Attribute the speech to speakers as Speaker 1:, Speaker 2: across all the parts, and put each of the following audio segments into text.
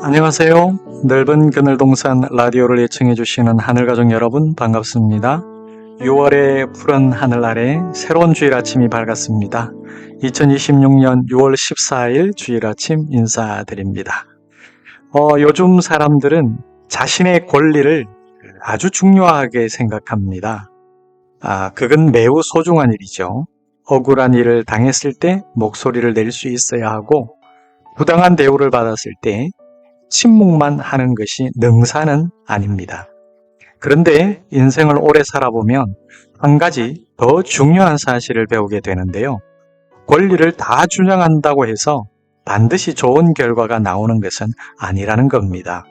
Speaker 1: 안녕하세요. 넓은 그늘동산 라디오를 예청해 주시는 하늘가족 여러분 반갑습니다. 6월의 푸른 하늘 아래 새로운 주일 아침이 밝았습니다. 2026년 6월 14일 주일 아침 인사드립니다. 요즘 사람들은 자신의 권리를 아주 중요하게 생각합니다. 그건 매우 소중한 일이죠. 억울한 일을 당했을 때 목소리를 낼 수 있어야 하고 부당한 대우를 받았을 때 침묵만 하는 것이 능사는 아닙니다. 그런데 인생을 오래 살아보면 한 가지 더 중요한 사실을 배우게 되는데요. 권리를 다 주장한다고 해서 반드시 좋은 결과가 나오는 것은 아니라는 겁니다.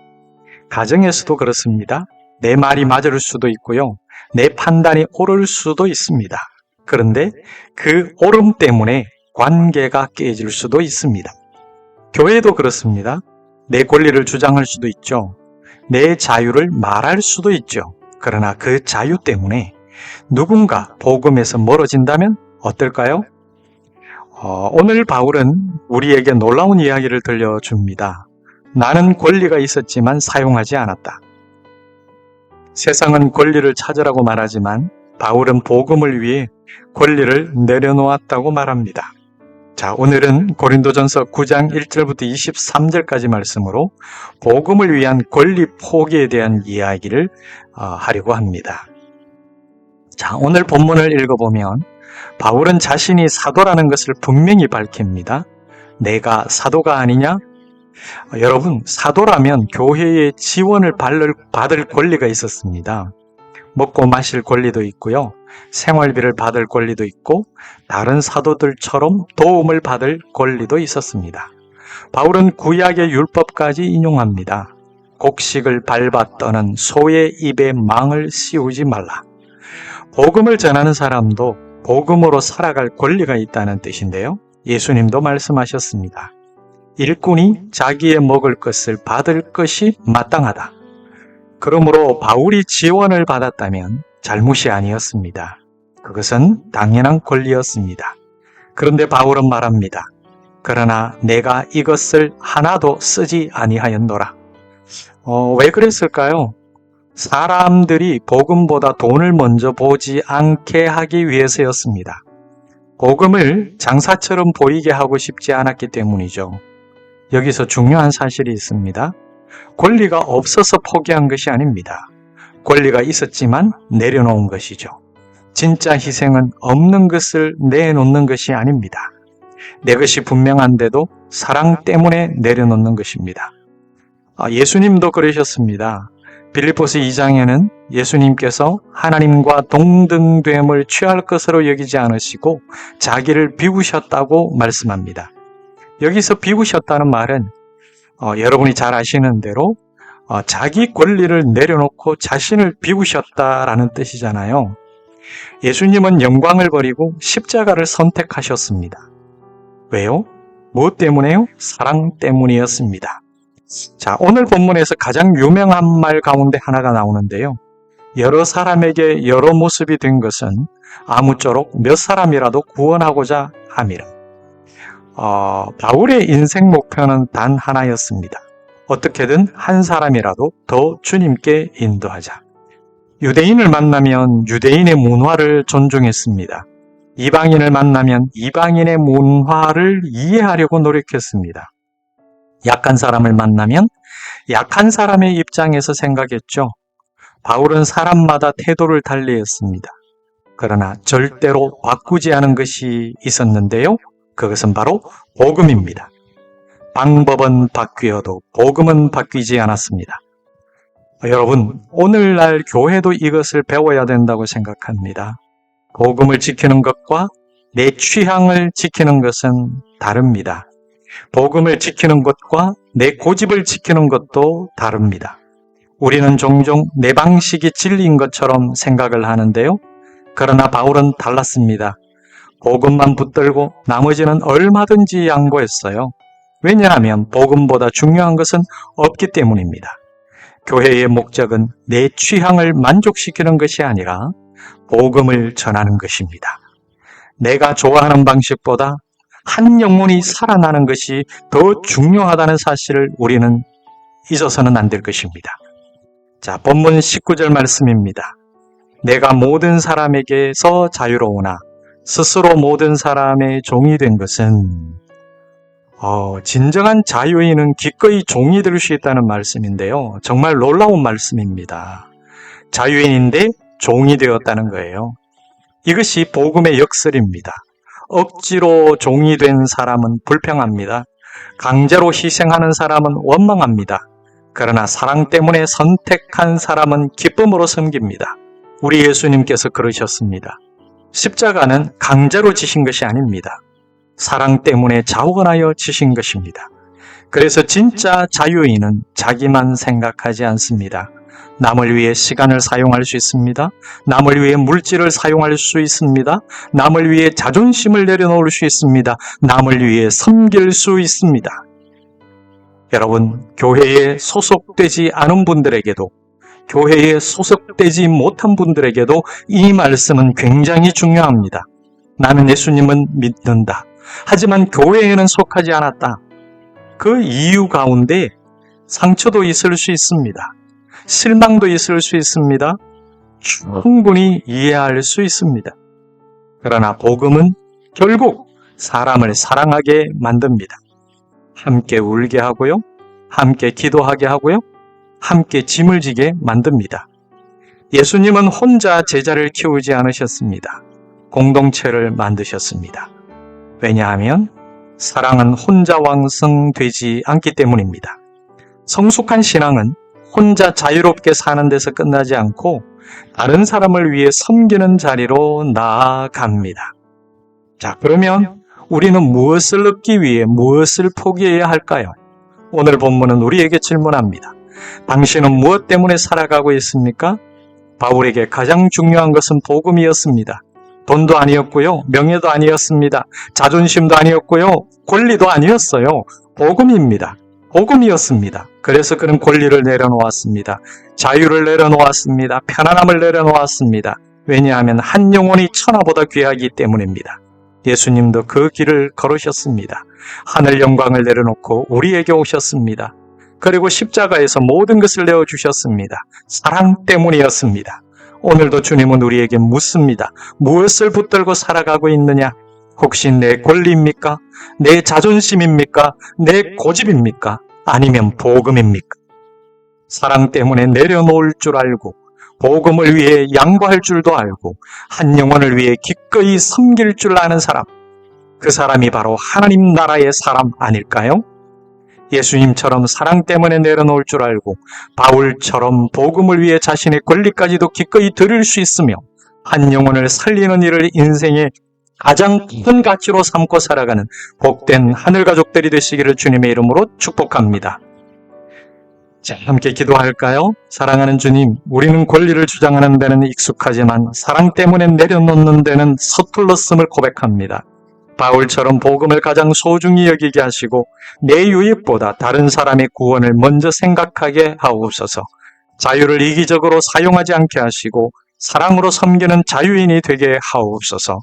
Speaker 1: 가정에서도 그렇습니다. 내 말이 맞을 수도 있고요. 내 판단이 옳을 수도 있습니다. 그런데 그 옳음 때문에 관계가 깨질 수도 있습니다. 교회도 그렇습니다. 내 권리를 주장할 수도 있죠. 내 자유를 말할 수도 있죠. 그러나 그 자유 때문에 누군가 복음에서 멀어진다면 어떨까요? 오늘 바울은 우리에게 놀라운 이야기를 들려줍니다. 나는 권리가 있었지만 사용하지 않았다. 세상은 권리를 찾으라고 말하지만 바울은 복음을 위해 권리를 내려놓았다고 말합니다. 자, 오늘은 고린도전서 9장 1절부터 23절까지 말씀으로 복음을 위한 권리 포기에 대한 이야기를 하려고 합니다. 자, 오늘 본문을 읽어보면 바울은 자신이 사도라는 것을 분명히 밝힙니다. 내가 사도가 아니냐? 여러분, 사도라면 교회의 지원을 받을 권리가 있었습니다. 먹고 마실 권리도 있고요. 생활비를 받을 권리도 있고 다른 사도들처럼 도움을 받을 권리도 있었습니다. 바울은 구약의 율법까지 인용합니다. 곡식을 밟아 떠는 소의 입에 망을 씌우지 말라. 복음을 전하는 사람도 복음으로 살아갈 권리가 있다는 뜻인데요. 예수님도 말씀하셨습니다. 일꾼이 자기의 먹을 것을 받을 것이 마땅하다. 그러므로 바울이 지원을 받았다면 잘못이 아니었습니다. 그것은 당연한 권리였습니다. 그런데 바울은 말합니다. 그러나 내가 이것을 하나도 쓰지 아니하였노라. 왜 그랬을까요? 사람들이 복음보다 돈을 먼저 보지 않게 하기 위해서였습니다. 복음을 장사처럼 보이게 하고 싶지 않았기 때문이죠. 여기서 중요한 사실이 있습니다. 권리가 없어서 포기한 것이 아닙니다. 권리가 있었지만 내려놓은 것이죠. 진짜 희생은 없는 것을 내놓는 것이 아닙니다. 내 것이 분명한데도 사랑 때문에 내려놓는 것입니다. 예수님도 그러셨습니다. 빌립보서 2장에는 예수님께서 하나님과 동등됨을 취할 것으로 여기지 않으시고 자기를 비우셨다고 말씀합니다. 여기서 비우셨다는 말은 여러분이 잘 아시는 대로 자기 권리를 내려놓고 자신을 비우셨다라는 뜻이잖아요. 예수님은 영광을 버리고 십자가를 선택하셨습니다. 왜요? 무엇 때문에요? 사랑 때문이었습니다. 자, 오늘 본문에서 가장 유명한 말 가운데 하나가 나오는데요. 여러 사람에게 여러 모습이 된 것은 아무쪼록 몇 사람이라도 구원하고자 함이라. 바울의 인생 목표는 단 하나였습니다. 어떻게든 한 사람이라도 더 주님께 인도하자. 유대인을 만나면 유대인의 문화를 존중했습니다. 이방인을 만나면 이방인의 문화를 이해하려고 노력했습니다. 약한 사람을 만나면 약한 사람의 입장에서 생각했죠. 바울은 사람마다 태도를 달리했습니다. 그러나 절대로 바꾸지 않은 것이 있었는데요. 그것은 바로 복음입니다. 방법은 바뀌어도 복음은 바뀌지 않았습니다. 여러분, 오늘날 교회도 이것을 배워야 된다고 생각합니다. 복음을 지키는 것과 내 취향을 지키는 것은 다릅니다. 복음을 지키는 것과 내 고집을 지키는 것도 다릅니다. 우리는 종종 내 방식이 진리인 것처럼 생각을 하는데요. 그러나 바울은 달랐습니다. 복음만 붙들고 나머지는 얼마든지 양보했어요. 왜냐하면 복음보다 중요한 것은 없기 때문입니다. 교회의 목적은 내 취향을 만족시키는 것이 아니라 복음을 전하는 것입니다. 내가 좋아하는 방식보다 한 영혼이 살아나는 것이 더 중요하다는 사실을 우리는 잊어서는 안 될 것입니다. 자, 본문 19절 말씀입니다. 내가 모든 사람에게서 자유로우나 스스로 모든 사람의 종이 된 것은 진정한 자유인은 기꺼이 종이 될 수 있다는 말씀인데요. 정말 놀라운 말씀입니다. 자유인인데 종이 되었다는 거예요. 이것이 복음의 역설입니다. 억지로 종이 된 사람은 불평합니다. 강제로 희생하는 사람은 원망합니다. 그러나 사랑 때문에 선택한 사람은 기쁨으로 섬깁니다. 우리 예수님께서 그러셨습니다. 십자가는 강제로 지신 것이 아닙니다. 사랑 때문에 자원하여 지신 것입니다. 그래서 진짜 자유인은 자기만 생각하지 않습니다. 남을 위해 시간을 사용할 수 있습니다. 남을 위해 물질을 사용할 수 있습니다. 남을 위해 자존심을 내려놓을 수 있습니다. 남을 위해 섬길 수 있습니다. 여러분, 교회에 소속되지 않은 분들에게도, 교회에 소속되지 못한 분들에게도 이 말씀은 굉장히 중요합니다. 나는 예수님은 믿는다. 하지만 교회에는 속하지 않았다. 그 이유 가운데 상처도 있을 수 있습니다. 실망도 있을 수 있습니다. 충분히 이해할 수 있습니다. 그러나 복음은 결국 사람을 사랑하게 만듭니다. 함께 울게 하고요. 함께 기도하게 하고요. 함께 짐을 지게 만듭니다. 예수님은 혼자 제자를 키우지 않으셨습니다. 공동체를 만드셨습니다. 왜냐하면 사랑은 혼자 왕성되지 않기 때문입니다. 성숙한 신앙은 혼자 자유롭게 사는 데서 끝나지 않고 다른 사람을 위해 섬기는 자리로 나아갑니다. 자, 그러면 우리는 무엇을 얻기 위해 무엇을 포기해야 할까요? 오늘 본문은 우리에게 질문합니다. 당신은 무엇 때문에 살아가고 있습니까? 바울에게 가장 중요한 것은 복음이었습니다. 돈도 아니었고요. 명예도 아니었습니다. 자존심도 아니었고요. 권리도 아니었어요. 복음입니다. 복음이었습니다. 그래서 그는 권리를 내려놓았습니다. 자유를 내려놓았습니다. 편안함을 내려놓았습니다. 왜냐하면 한 영혼이 천하보다 귀하기 때문입니다. 예수님도 그 길을 걸으셨습니다. 하늘 영광을 내려놓고 우리에게 오셨습니다. 그리고 십자가에서 모든 것을 내어주셨습니다. 사랑 때문이었습니다. 오늘도 주님은 우리에게 묻습니다. 무엇을 붙들고 살아가고 있느냐? 혹시 내 권리입니까? 내 자존심입니까? 내 고집입니까? 아니면 복음입니까? 사랑 때문에 내려놓을 줄 알고 복음을 위해 양보할 줄도 알고 한 영혼을 위해 기꺼이 섬길 줄 아는 사람, 그 사람이 바로 하나님 나라의 사람 아닐까요? 예수님처럼 사랑 때문에 내려놓을 줄 알고 바울처럼 복음을 위해 자신의 권리까지도 기꺼이 드릴 수 있으며 한 영혼을 살리는 일을 인생의 가장 큰 가치로 삼고 살아가는 복된 하늘가족들이 되시기를 주님의 이름으로 축복합니다. 자, 함께 기도할까요? 사랑하는 주님, 우리는 권리를 주장하는 데는 익숙하지만 사랑 때문에 내려놓는 데는 서툴렀음을 고백합니다. 바울처럼 복음을 가장 소중히 여기게 하시고 내 유익보다 다른 사람의 구원을 먼저 생각하게 하옵소서. 자유를 이기적으로 사용하지 않게 하시고 사랑으로 섬기는 자유인이 되게 하옵소서.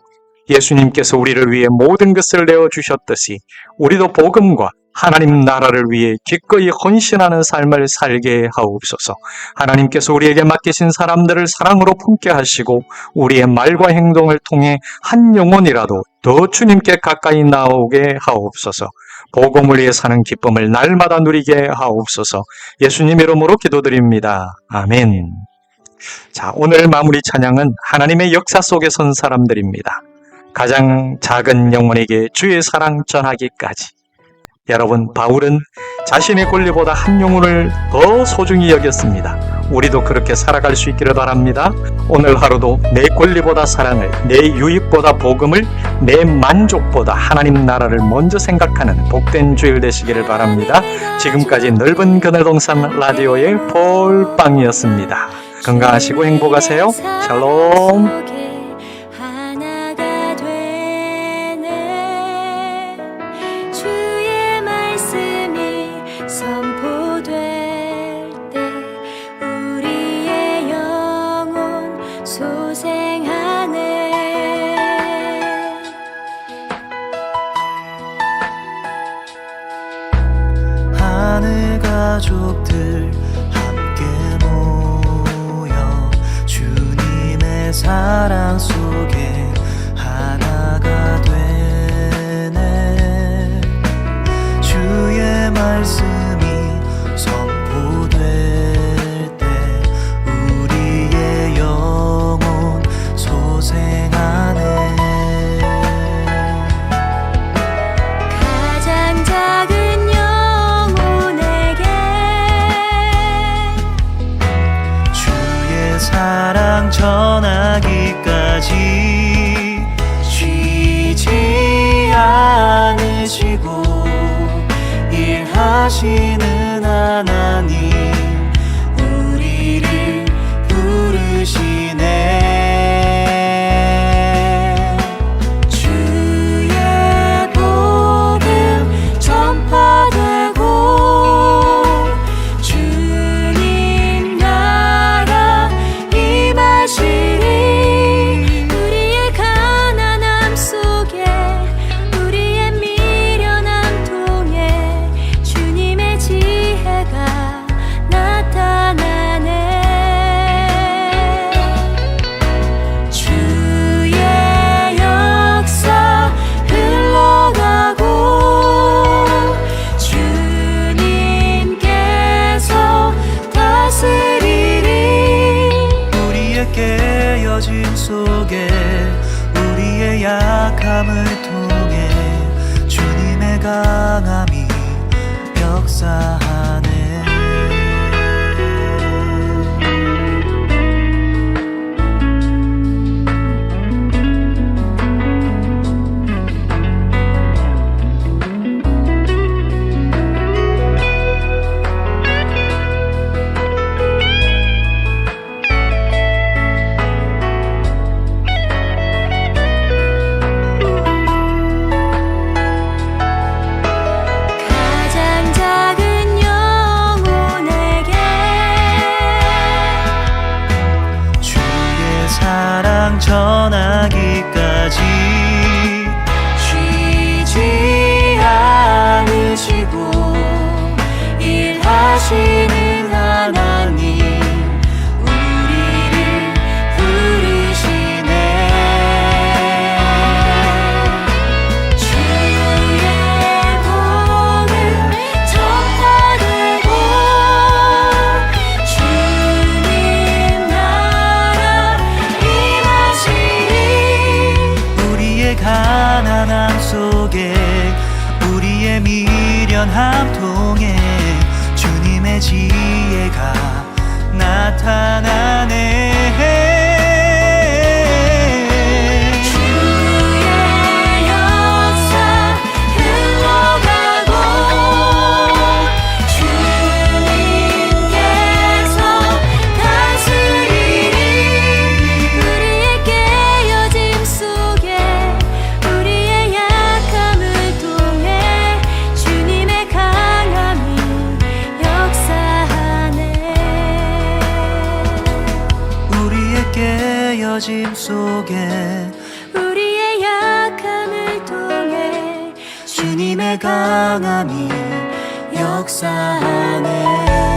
Speaker 1: 예수님께서 우리를 위해 모든 것을 내어주셨듯이 우리도 복음과 하나님 나라를 위해 기꺼이 헌신하는 삶을 살게 하옵소서. 하나님께서 우리에게 맡기신 사람들을 사랑으로 품게 하시고 우리의 말과 행동을 통해 한 영혼이라도 더 주님께 가까이 나오게 하옵소서. 복음을 위해 사는 기쁨을 날마다 누리게 하옵소서. 예수님 이름으로 기도드립니다. 아멘. 자, 오늘 마무리 찬양은 하나님의 역사 속에 선 사람들입니다. 가장 작은 영혼에게 주의 사랑 전하기까지. 여러분, 바울은 자신의 권리보다 한 영혼을 더 소중히 여겼습니다. 우리도 그렇게 살아갈 수 있기를 바랍니다. 오늘 하루도 내 권리보다 사랑을, 내 유익보다 복음을, 내 만족보다 하나님 나라를 먼저 생각하는 복된 주일 되시기를 바랍니다. 지금까지 넓은 그늘동산 라디오의 폴빵이었습니다. 건강하시고 행복하세요. 샬롬.
Speaker 2: 하늘과 가족들 함께 모여 주님의 사랑 속에 하나가 되네. 주의 말씀이 선포될 때 우리의 영혼 소생하네.
Speaker 3: 가장 작은 영혼에게
Speaker 2: 주의 사랑 전하기까지 쉬지 않으시고 일하시는 하나님 우리를 부르시네. 주의 복음 전파되고 주님 나라 임하시리.
Speaker 3: 우리의 가난함 속에 우리의 미련함 통해 주님의 지혜가 나타나네. 주의 역사 흘러가고 주님께서 다스리리.
Speaker 2: 우리의 깨어짐 속에 우리의 약함을 통해 주님의 강함이 역사하네.
Speaker 3: 가장 작은 영혼에게
Speaker 2: 주의 사랑 전하기까지 쉬지 않으시고 일하시는 하나님 우리를 부르시네.
Speaker 3: 주의 복음 전파되고 주님 나라 임하시리.
Speaker 2: 우리의 가난함 속에 우리의 미련함 통해 주님의 지혜가 나타나네.
Speaker 3: 주의 역사 흘러가고 주님께서 다스리리. 우리의 깨어짐 속에 우리의 약함을 통해 주님의 강함이 역사하네.
Speaker 2: 우리의 깨어짐 속에
Speaker 3: 우리의 약함을 통해
Speaker 2: 주님의 강함이 역사하네.